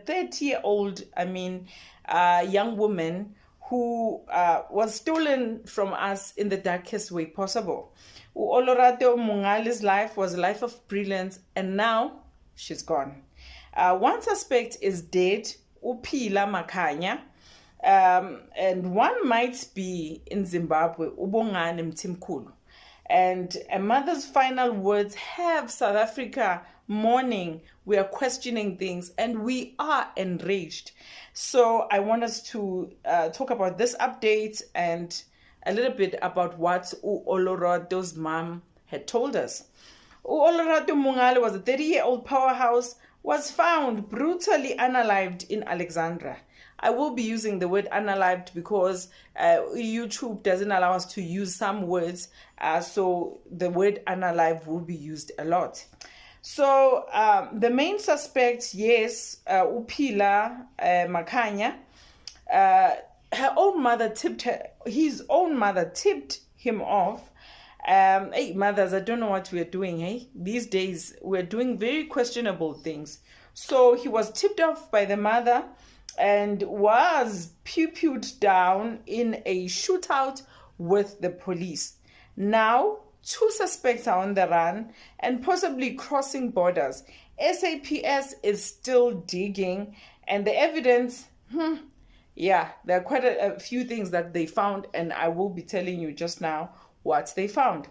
30-year-old, young woman who was stolen from us in the darkest way possible. Olorato Mungali's life was a life of brilliance, and now she's gone. One suspect is dead, Uphila Makhanya, and one might be in Zimbabwe, Ubongani Mtimkulu. And a mother's final words have South Africa mourning. We are questioning things and we are enraged. So I want us to talk about this update and a little bit about what Olorato's mom had told us. Olorato Mungale was a 30-year-old powerhouse, was found brutally unalived in Alexandra. I will be using the word unalived because YouTube doesn't allow us to use some words, so the word unalive will be used a lot. So the main suspect, yes, Uphila Makhanya, his own mother tipped him off. Hey, mothers, I don't know what we're doing, hey? These days, we're doing very questionable things. So he was tipped off by the mother and was pew-pewed down in a shootout with the police. Now, 2 suspects are on the run and possibly crossing borders. SAPS is still digging, and the evidence, there are quite a few things that they found, and I will be telling you just now what they found.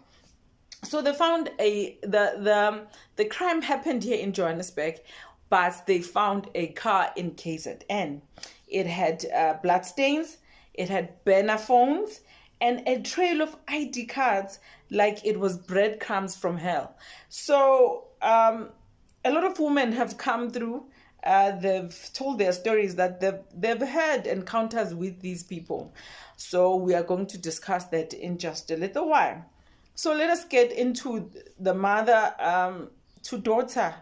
So they found the crime happened here in Johannesburg, but they found a car in KZN. It had bloodstains, it had burner phones, and a trail of ID cards like it was breadcrumbs from hell. So a lot of women have come through. They've told their stories that they've had encounters with these people. So we are going to discuss that in just a little while. So let us get into the mother to daughter.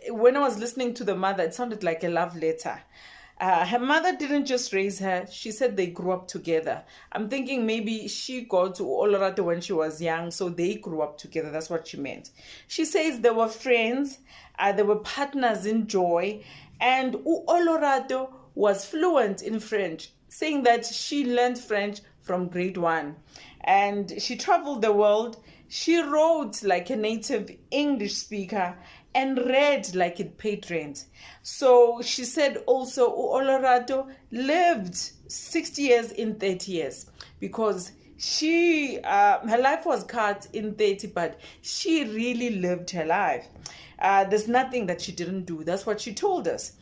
When I was listening to the mother, it sounded like a love letter. Her mother didn't just raise her. She said they grew up together. I'm thinking maybe she got to Olorato when she was young, so they grew up together. That's what she meant. She says they were friends, they were partners in joy, and Olorato was fluent in French, saying that she learned French from grade 1. And she traveled the world. She wrote like a native English speaker and read like it paid rent. So she said also Olorato lived 60 years in 30 years because she her life was cut in 30, but she really lived her life. There's nothing that she didn't do. That's what she told us.